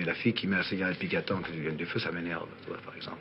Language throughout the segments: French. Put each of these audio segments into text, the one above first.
Mais la fille qui met la cigarette piquant que tu viennes du feu, ça m'énerve, par exemple.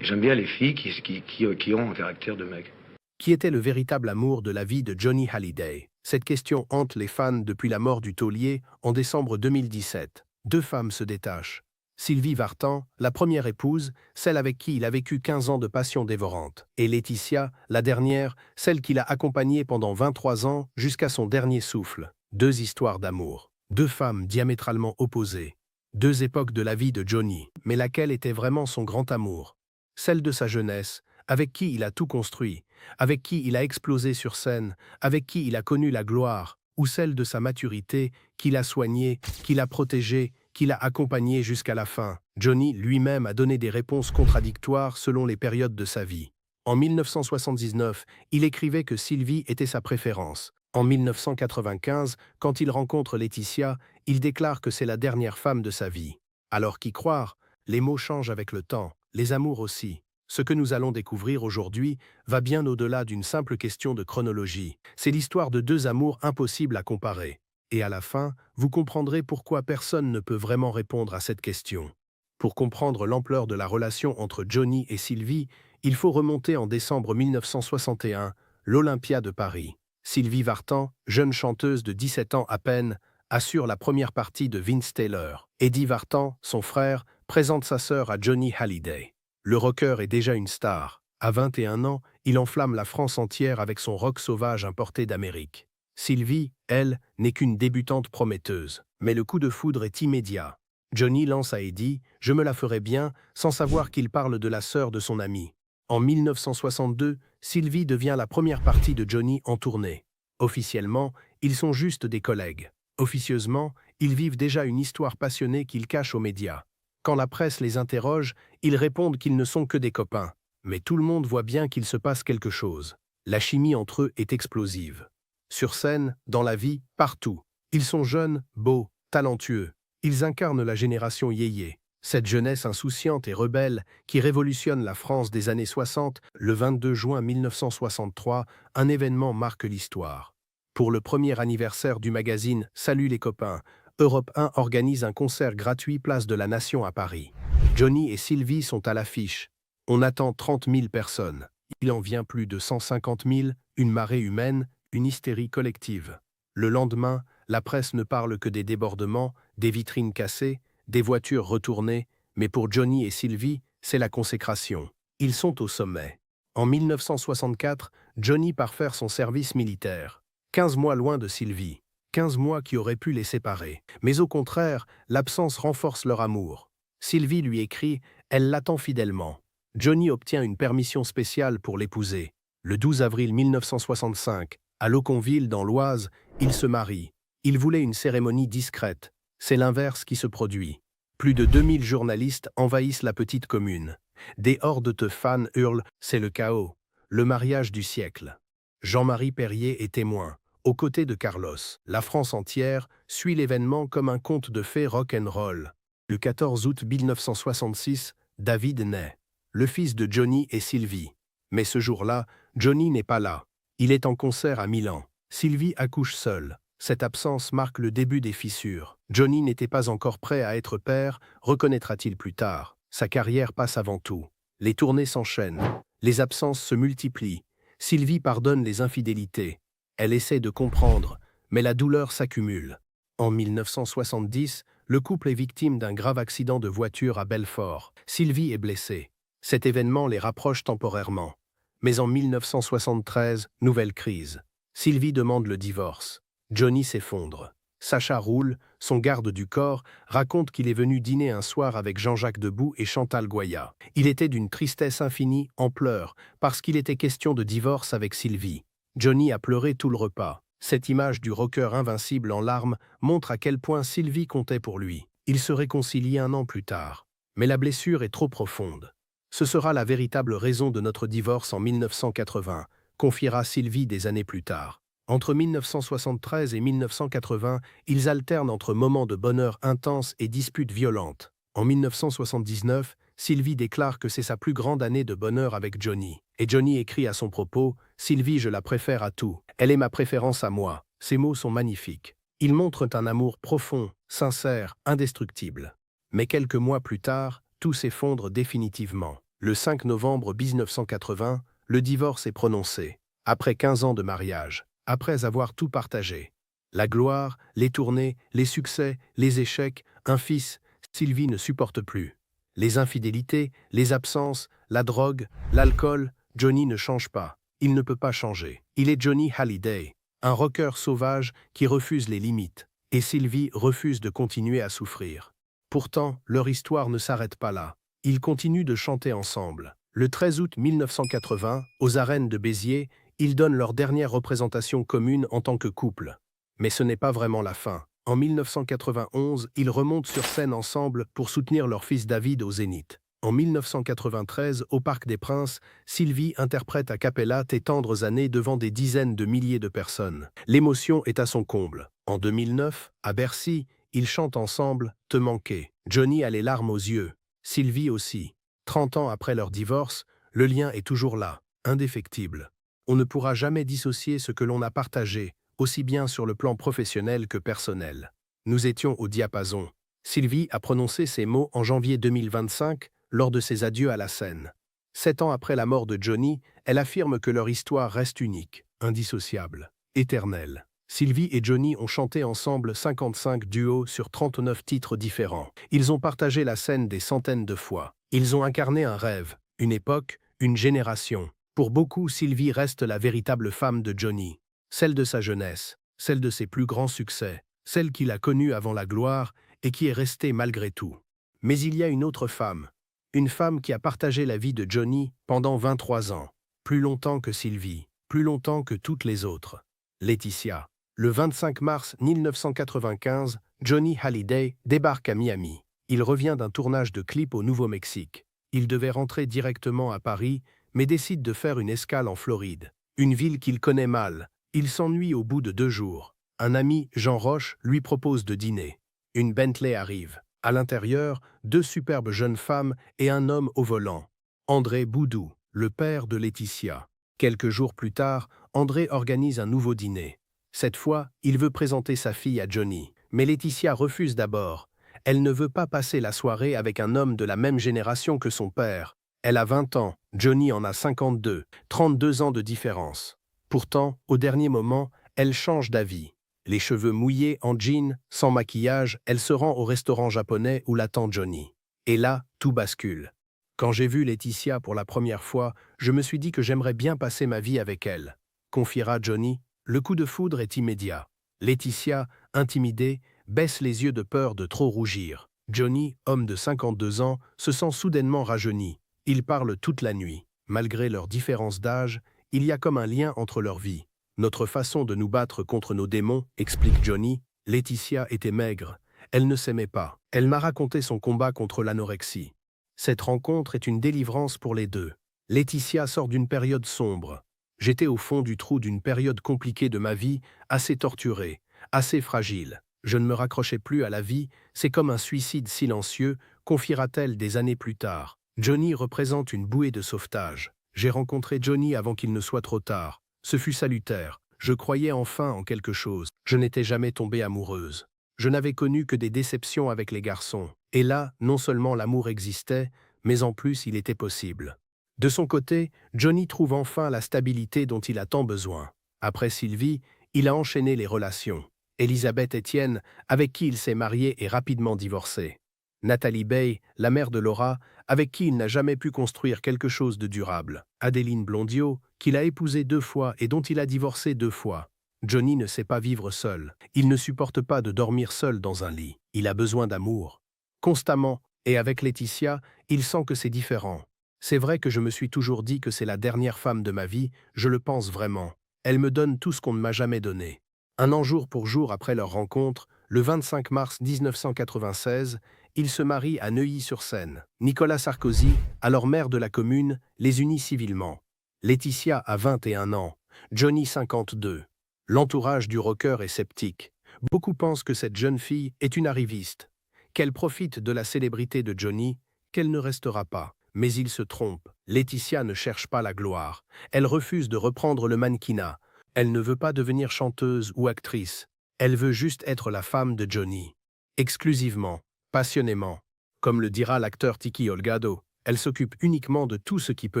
Et j'aime bien les filles qui ont un caractère de mec. Qui était le véritable amour de la vie de Johnny Hallyday? Cette question hante les fans depuis la mort du taulier en décembre 2017. Deux femmes se détachent. Sylvie Vartan, la première épouse, celle avec qui il a vécu 15 ans de passion dévorante. Et Laetitia, la dernière, celle qu'il a accompagnée pendant 23 ans jusqu'à son dernier souffle. Deux histoires d'amour. Deux femmes diamétralement opposées. Deux époques de la vie de Johnny. Mais laquelle était vraiment son grand amour? Celle de sa jeunesse, avec qui il a tout construit, avec qui il a explosé sur scène, avec qui il a connu la gloire, ou celle de sa maturité, qu'il a soignée, qu'il a protégée, qu'il a accompagnée jusqu'à la fin. Johnny lui-même a donné des réponses contradictoires selon les périodes de sa vie. En 1979, il écrivait que Sylvie était sa préférence. En 1995, quand il rencontre Laetitia, il déclare que c'est la dernière femme de sa vie. Alors qu'y croire? Les mots changent avec le temps, les amours aussi. Ce que nous allons découvrir aujourd'hui va bien au-delà d'une simple question de chronologie. C'est l'histoire de deux amours impossibles à comparer. Et à la fin, vous comprendrez pourquoi personne ne peut vraiment répondre à cette question. Pour comprendre l'ampleur de la relation entre Johnny et Sylvie, il faut remonter en décembre 1961, l'Olympia de Paris. Sylvie Vartan, jeune chanteuse de 17 ans à peine, assure la première partie de Vince Taylor. Eddie Vartan, son frère, présente sa sœur à Johnny Hallyday. Le rocker est déjà une star. À 21 ans, il enflamme la France entière avec son rock sauvage importé d'Amérique. Sylvie, elle, n'est qu'une débutante prometteuse. Mais le coup de foudre est immédiat. Johnny lance à Eddie « Je me la ferai bien » sans savoir qu'il parle de la sœur de son ami. En 1962, Sylvie devient la première partie de Johnny en tournée. Officiellement, ils sont juste des collègues. Officieusement, ils vivent déjà une histoire passionnée qu'ils cachent aux médias. Quand la presse les interroge, ils répondent qu'ils ne sont que des copains. Mais tout le monde voit bien qu'il se passe quelque chose. La chimie entre eux est explosive. Sur scène, dans la vie, partout. Ils sont jeunes, beaux, talentueux. Ils incarnent la génération yéyé. Cette jeunesse insouciante et rebelle qui révolutionne la France des années 60, le 22 juin 1963, un événement marque l'histoire. Pour le premier anniversaire du magazine Salut les copains, Europe 1 organise un concert gratuit place de la Nation à Paris. Johnny et Sylvie sont à l'affiche. On attend 30 000 personnes. Il en vient plus de 150 000, une marée humaine, une hystérie collective. Le lendemain, la presse ne parle que des débordements, des vitrines cassées, des voitures retournées, mais pour Johnny et Sylvie, c'est la consécration. Ils sont au sommet. En 1964, Johnny part faire son service militaire. 15 mois loin de Sylvie. 15 mois qui auraient pu les séparer. Mais au contraire, l'absence renforce leur amour. Sylvie lui écrit, elle l'attend fidèlement. Johnny obtient une permission spéciale pour l'épouser. Le 12 avril 1965, à Loconville, dans l'Oise, ils se marient. Ils voulaient une cérémonie discrète. C'est l'inverse qui se produit. Plus de 2000 journalistes envahissent la petite commune. Des hordes de fans hurlent « c'est le chaos », le mariage du siècle. Jean-Marie Perrier est témoin. Aux côtés de Carlos, la France entière suit l'événement comme un conte de fées rock'n'roll. Le 14 août 1966, David naît, le fils de Johnny et Sylvie. Mais ce jour-là, Johnny n'est pas là. Il est en concert à Milan. Sylvie accouche seule. Cette absence marque le début des fissures. Johnny n'était pas encore prêt à être père, reconnaîtra-t-il plus tard. Sa carrière passe avant tout. Les tournées s'enchaînent. Les absences se multiplient. Sylvie pardonne les infidélités. Elle essaie de comprendre, mais la douleur s'accumule. En 1970, le couple est victime d'un grave accident de voiture à Belfort. Sylvie est blessée. Cet événement les rapproche temporairement. Mais en 1973, nouvelle crise. Sylvie demande le divorce. Johnny s'effondre. Sacha Roule, son garde du corps, raconte qu'il est venu dîner un soir avec Jean-Jacques Debout et Chantal Goya. Il était d'une tristesse infinie, en pleurs, parce qu'il était question de divorce avec Sylvie. Johnny a pleuré tout le repas. Cette image du rocker invincible en larmes montre à quel point Sylvie comptait pour lui. Ils se réconcilient un an plus tard. Mais la blessure est trop profonde. Ce sera la véritable raison de notre divorce en 1980, confiera Sylvie des années plus tard. Entre 1973 et 1980, ils alternent entre moments de bonheur intense et disputes violentes. En 1979, Sylvie déclare que c'est sa plus grande année de bonheur avec Johnny. Et Johnny écrit à son propos « Sylvie, je la préfère à tout. Elle est ma préférence à moi. » Ces mots sont magnifiques. Ils montrent un amour profond, sincère, indestructible. Mais quelques mois plus tard, tout s'effondre définitivement. Le 5 novembre 1980, le divorce est prononcé. Après 15 ans de mariage, après avoir tout partagé. La gloire, les tournées, les succès, les échecs, un fils, Sylvie ne supporte plus. Les infidélités, les absences, la drogue, l'alcool, Johnny ne change pas. Il ne peut pas changer. Il est Johnny Hallyday, un rocker sauvage qui refuse les limites. Et Sylvie refuse de continuer à souffrir. Pourtant, leur histoire ne s'arrête pas là. Ils continuent de chanter ensemble. Le 13 août 1980, aux arènes de Béziers, ils donnent leur dernière représentation commune en tant que couple. Mais ce n'est pas vraiment la fin. En 1991, ils remontent sur scène ensemble pour soutenir leur fils David au Zénith. En 1993, au Parc des Princes, Sylvie interprète a cappella Tes tendres années devant des dizaines de milliers de personnes. L'émotion est à son comble. En 2009, à Bercy, ils chantent ensemble Te manquer. Johnny a les larmes aux yeux. Sylvie aussi. 30 ans après leur divorce, le lien est toujours là, indéfectible. On ne pourra jamais dissocier ce que l'on a partagé, aussi bien sur le plan professionnel que personnel. Nous étions au diapason. Sylvie a prononcé ces mots en janvier 2025, lors de ses adieux à la scène. 7 ans après la mort de Johnny, elle affirme que leur histoire reste unique, indissociable, éternelle. Sylvie et Johnny ont chanté ensemble 55 duos sur 39 titres différents. Ils ont partagé la scène des centaines de fois. Ils ont incarné un rêve, une époque, une génération. Pour beaucoup, Sylvie reste la véritable femme de Johnny. Celle de sa jeunesse, celle de ses plus grands succès, celle qu'il a connue avant la gloire et qui est restée malgré tout. Mais il y a une autre femme. Une femme qui a partagé la vie de Johnny pendant 23 ans. Plus longtemps que Sylvie, plus longtemps que toutes les autres. Laetitia. Le 25 mars 1995, Johnny Hallyday débarque à Miami. Il revient d'un tournage de clip au Nouveau-Mexique. Il devait rentrer directement à Paris, mais décide de faire une escale en Floride. Une ville qu'il connaît mal. Il s'ennuie au bout de 2 jours. Un ami, Jean Roche, lui propose de dîner. Une Bentley arrive. À l'intérieur, 2 superbes jeunes femmes et un homme au volant. André Boudou, le père de Laetitia. Quelques jours plus tard, André organise un nouveau dîner. Cette fois, il veut présenter sa fille à Johnny. Mais Laetitia refuse d'abord. Elle ne veut pas passer la soirée avec un homme de la même génération que son père. Elle a 20 ans, Johnny en a 52, 32 ans de différence. Pourtant, au dernier moment, elle change d'avis. Les cheveux mouillés, en jean, sans maquillage, elle se rend au restaurant japonais où l'attend Johnny. Et là, tout bascule. Quand j'ai vu Laetitia pour la première fois, je me suis dit que j'aimerais bien passer ma vie avec elle. Confiera Johnny. Le coup de foudre est immédiat. Laetitia, intimidée, baisse les yeux de peur de trop rougir. Johnny, homme de 52 ans, se sent soudainement rajeuni. Ils parlent toute la nuit. Malgré leur différence d'âge, il y a comme un lien entre leurs vies. Notre façon de nous battre contre nos démons, explique Johnny. Laetitia était maigre. Elle ne s'aimait pas. Elle m'a raconté son combat contre l'anorexie. Cette rencontre est une délivrance pour les deux. Laetitia sort d'une période sombre. J'étais au fond du trou d'une période compliquée de ma vie, assez torturée, assez fragile. Je ne me raccrochais plus à la vie, c'est comme un suicide silencieux, confiera-t-elle des années plus tard. Johnny représente une bouée de sauvetage. J'ai rencontré Johnny avant qu'il ne soit trop tard. Ce fut salutaire. Je croyais enfin en quelque chose. Je n'étais jamais tombée amoureuse. Je n'avais connu que des déceptions avec les garçons. Et là, non seulement l'amour existait, mais en plus il était possible. De son côté, Johnny trouve enfin la stabilité dont il a tant besoin. Après Sylvie, il a enchaîné les relations. Elisabeth Etienne, avec qui il s'est marié et rapidement divorcé. Nathalie Bey, la mère de Laura, avec qui il n'a jamais pu construire quelque chose de durable. Adéline Blondiot, qu'il a épousée 2 fois et dont il a divorcé 2 fois. Johnny ne sait pas vivre seul. Il ne supporte pas de dormir seul dans un lit. Il a besoin d'amour. Constamment, et avec Laetitia, il sent que c'est différent. C'est vrai que je me suis toujours dit que c'est la dernière femme de ma vie, je le pense vraiment. Elle me donne tout ce qu'on ne m'a jamais donné. Un an jour pour jour après leur rencontre, le 25 mars 1996, ils se marient à Neuilly-sur-Seine. Nicolas Sarkozy, alors maire de la commune, les unit civilement. Laetitia a 21 ans, Johnny 52. L'entourage du rocker est sceptique. Beaucoup pensent que cette jeune fille est une arriviste, qu'elle profite de la célébrité de Johnny, qu'elle ne restera pas. Mais il se trompe. Laetitia ne cherche pas la gloire. Elle refuse de reprendre le mannequinat. Elle ne veut pas devenir chanteuse ou actrice. Elle veut juste être la femme de Johnny. Exclusivement, passionnément. Comme le dira l'acteur Tiki Holgado, elle s'occupe uniquement de tout ce qui peut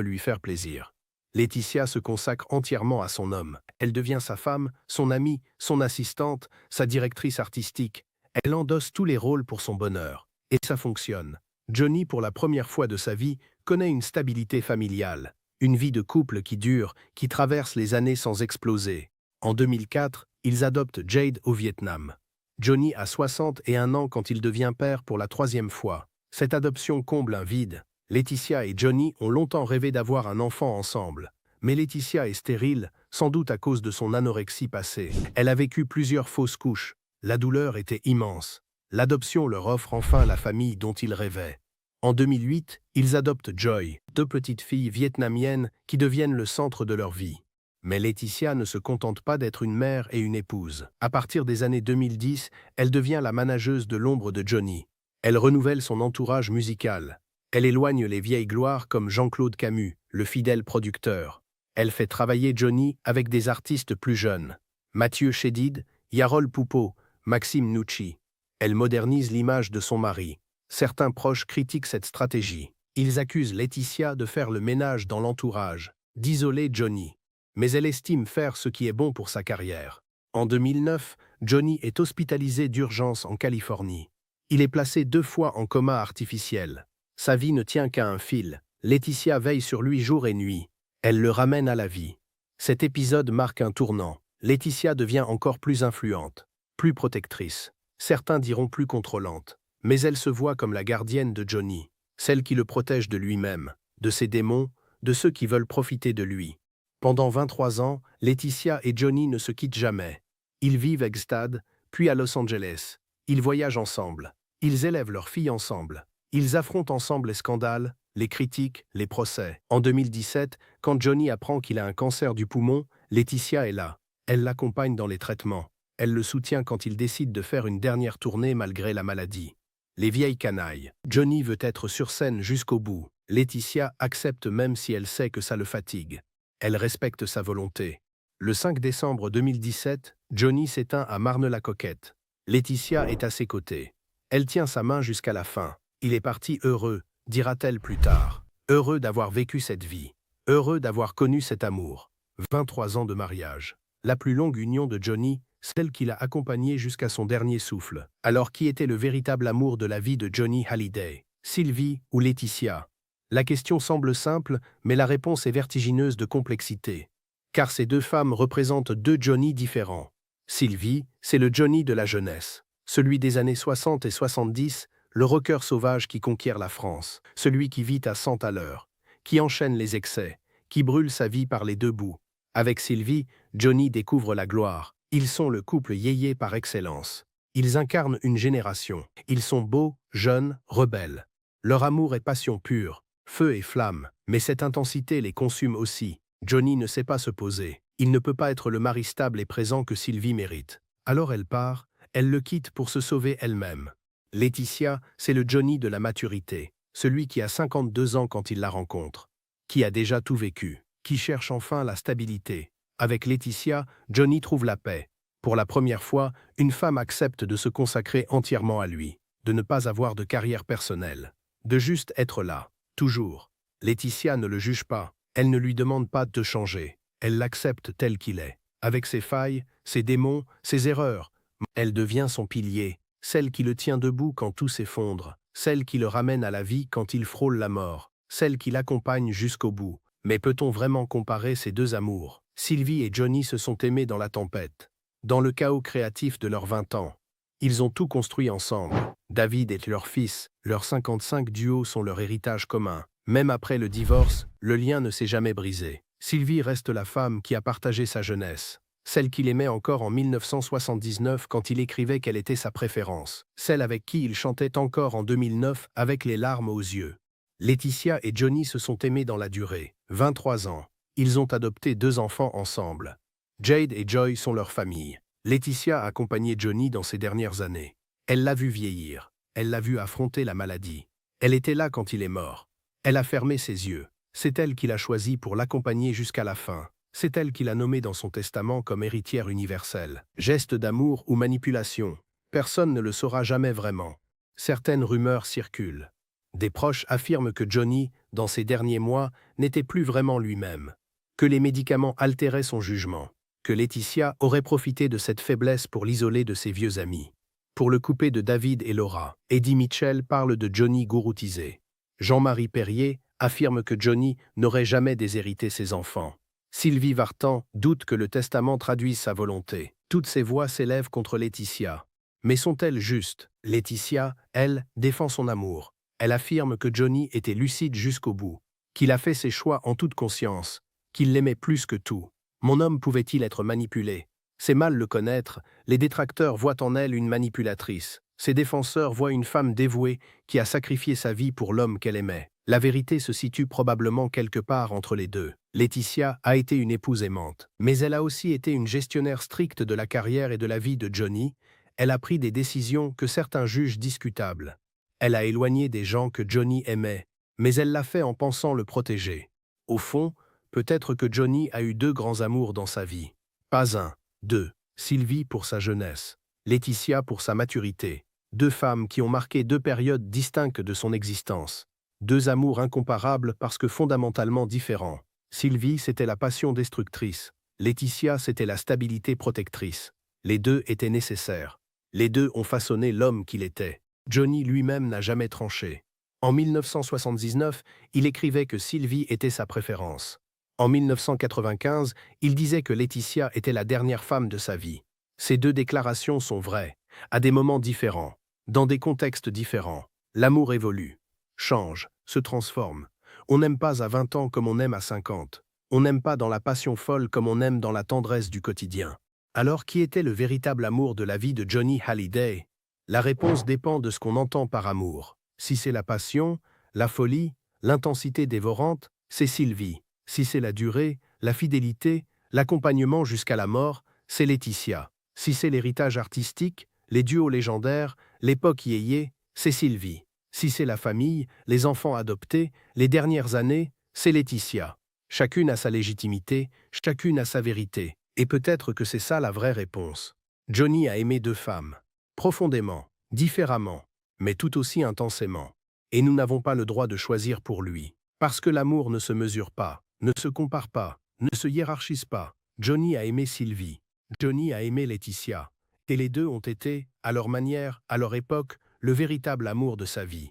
lui faire plaisir. Laetitia se consacre entièrement à son homme. Elle devient sa femme, son amie, son assistante, sa directrice artistique. Elle endosse tous les rôles pour son bonheur. Et ça fonctionne. Johnny, pour la première fois de sa vie, connaît une stabilité familiale. Une vie de couple qui dure, qui traverse les années sans exploser. En 2004, ils adoptent Jade au Vietnam. Johnny a 61 ans quand il devient père pour la 3e fois. Cette adoption comble un vide. Laetitia et Johnny ont longtemps rêvé d'avoir un enfant ensemble. Mais Laetitia est stérile, sans doute à cause de son anorexie passée. Elle a vécu plusieurs fausses couches. La douleur était immense. L'adoption leur offre enfin la famille dont ils rêvaient. En 2008, ils adoptent Joy, 2 petites filles vietnamiennes qui deviennent le centre de leur vie. Mais Laetitia ne se contente pas d'être une mère et une épouse. À partir des années 2010, elle devient la manageuse de l'ombre de Johnny. Elle renouvelle son entourage musical. Elle éloigne les vieilles gloires comme Jean-Claude Camus, le fidèle producteur. Elle fait travailler Johnny avec des artistes plus jeunes. Mathieu Chédid, Yarol Poupeau, Maxime Nucci. Elle modernise l'image de son mari. Certains proches critiquent cette stratégie. Ils accusent Laetitia de faire le ménage dans l'entourage, d'isoler Johnny. Mais elle estime faire ce qui est bon pour sa carrière. En 2009, Johnny est hospitalisé d'urgence en Californie. Il est placé 2 fois en coma artificiel. Sa vie ne tient qu'à un fil. Laetitia veille sur lui jour et nuit. Elle le ramène à la vie. Cet épisode marque un tournant. Laetitia devient encore plus influente, plus protectrice. Certains diront plus contrôlante. Mais elle se voit comme la gardienne de Johnny, celle qui le protège de lui-même, de ses démons, de ceux qui veulent profiter de lui. Pendant 23 ans, Laetitia et Johnny ne se quittent jamais. Ils vivent à Gstad, puis à Los Angeles. Ils voyagent ensemble. Ils élèvent leurs filles ensemble. Ils affrontent ensemble les scandales, les critiques, les procès. En 2017, quand Johnny apprend qu'il a un cancer du poumon, Laetitia est là. Elle l'accompagne dans les traitements. Elle le soutient quand il décide de faire une dernière tournée malgré la maladie. Les vieilles canailles. Johnny veut être sur scène jusqu'au bout. Laetitia accepte même si elle sait que ça le fatigue. Elle respecte sa volonté. Le 5 décembre 2017, Johnny s'éteint à Marne-la-Coquette. Laetitia est à ses côtés. Elle tient sa main jusqu'à la fin. Il est parti heureux, dira-t-elle plus tard. Heureux d'avoir vécu cette vie. Heureux d'avoir connu cet amour. 23 ans de mariage. La plus longue union de Johnny, celle qui l'a accompagné jusqu'à son dernier souffle. Alors qui était le véritable amour de la vie de Johnny Hallyday? Sylvie ou Laetitia? La question semble simple, mais la réponse est vertigineuse de complexité. Car ces 2 femmes représentent 2 Johnny différents. Sylvie, c'est le Johnny de la jeunesse. Celui des années 60 et 70, le rocker sauvage qui conquiert la France. Celui qui vit à 100 à l'heure, qui enchaîne les excès, qui brûle sa vie par les 2 bouts. Avec Sylvie, Johnny découvre la gloire. Ils sont le couple yéyé par excellence. Ils incarnent une génération. Ils sont beaux, jeunes, rebelles. Leur amour est passion pure, feu et flamme, mais cette intensité les consume aussi. Johnny ne sait pas se poser. Il ne peut pas être le mari stable et présent que Sylvie mérite. Alors elle part, elle le quitte pour se sauver elle-même. Laetitia, c'est le Johnny de la maturité, celui qui a 52 ans quand il la rencontre, qui a déjà tout vécu, qui cherche enfin la stabilité. Avec Laetitia, Johnny trouve la paix. Pour la première fois, une femme accepte de se consacrer entièrement à lui, de ne pas avoir de carrière personnelle, de juste être là, toujours. Laetitia ne le juge pas, elle ne lui demande pas de changer, elle l'accepte tel qu'il est. Avec ses failles, ses démons, ses erreurs, elle devient son pilier, celle qui le tient debout quand tout s'effondre, celle qui le ramène à la vie quand il frôle la mort, celle qui l'accompagne jusqu'au bout. Mais peut-on vraiment comparer ces 2 amours? Sylvie et Johnny se sont aimés dans la tempête, dans le chaos créatif de leurs 20 ans. Ils ont tout construit ensemble. David est leur fils, leurs 55 duos sont leur héritage commun. Même après le divorce, le lien ne s'est jamais brisé. Sylvie reste la femme qui a partagé sa jeunesse. Celle qu'il aimait encore en 1979 quand il écrivait qu'elle était sa préférence. Celle avec qui il chantait encore en 2009 avec les larmes aux yeux. Laetitia et Johnny se sont aimés dans la durée, 23 ans. Ils ont adopté 2 enfants ensemble. Jade et Joy sont leur famille. Laetitia a accompagné Johnny dans ces dernières années. Elle l'a vu vieillir. Elle l'a vu affronter la maladie. Elle était là quand il est mort. Elle a fermé ses yeux. C'est elle qui l'a choisi pour l'accompagner jusqu'à la fin. C'est elle qui l'a nommé dans son testament comme héritière universelle. Geste d'amour ou manipulation, personne ne le saura jamais vraiment. Certaines rumeurs circulent. Des proches affirment que Johnny, dans ces derniers mois, n'était plus vraiment lui-même, que les médicaments altéraient son jugement, que Laetitia aurait profité de cette faiblesse pour l'isoler de ses vieux amis. Pour le couper de David et Laura, Eddie Mitchell parle de Johnny gouroutisé. Jean-Marie Perrier affirme que Johnny n'aurait jamais déshérité ses enfants. Sylvie Vartan doute que le testament traduise sa volonté. Toutes ces voix s'élèvent contre Laetitia. Mais sont-elles justes? Laetitia, elle, défend son amour. Elle affirme que Johnny était lucide jusqu'au bout, qu'il a fait ses choix en toute conscience, qu'il l'aimait plus que tout. Mon homme pouvait-il être manipulé? C'est mal le connaître, les détracteurs voient en elle une manipulatrice. Ses défenseurs voient une femme dévouée qui a sacrifié sa vie pour l'homme qu'elle aimait. La vérité se situe probablement quelque part entre les deux. Laetitia a été une épouse aimante, mais elle a aussi été une gestionnaire stricte de la carrière et de la vie de Johnny. Elle a pris des décisions que certains jugent discutables. Elle a éloigné des gens que Johnny aimait, mais elle l'a fait en pensant le protéger. Au fond, peut-être que Johnny a eu deux grands amours dans sa vie. Pas un, deux. Sylvie pour sa jeunesse, Laetitia pour sa maturité. Deux femmes qui ont marqué deux périodes distinctes de son existence. Deux amours incomparables parce que fondamentalement différents. Sylvie, c'était la passion destructrice. Laetitia, c'était la stabilité protectrice. Les deux étaient nécessaires. Les deux ont façonné l'homme qu'il était. Johnny lui-même n'a jamais tranché. En 1979, il écrivait que Sylvie était sa préférence. En 1995, il disait que Laetitia était la dernière femme de sa vie. Ces deux déclarations sont vraies, à des moments différents, dans des contextes différents. L'amour évolue, change, se transforme. On n'aime pas à 20 ans comme on aime à 50. On n'aime pas dans la passion folle comme on aime dans la tendresse du quotidien. Alors, qui était le véritable amour de la vie de Johnny Hallyday? La réponse dépend de ce qu'on entend par amour. Si c'est la passion, la folie, l'intensité dévorante, c'est Sylvie. Si c'est la durée, la fidélité, l'accompagnement jusqu'à la mort, c'est Laetitia. Si c'est l'héritage artistique, les duos légendaires, l'époque yéyé, c'est Sylvie. Si c'est la famille, les enfants adoptés, les dernières années, c'est Laetitia. Chacune a sa légitimité, chacune a sa vérité. Et peut-être que c'est ça la vraie réponse. Johnny a aimé deux femmes. Profondément, différemment, mais tout aussi intensément. Et nous n'avons pas le droit de choisir pour lui. Parce que l'amour ne se mesure pas, ne se compare pas, ne se hiérarchise pas. Johnny a aimé Sylvie. Johnny a aimé Laetitia. Et les deux ont été, à leur manière, à leur époque, le véritable amour de sa vie.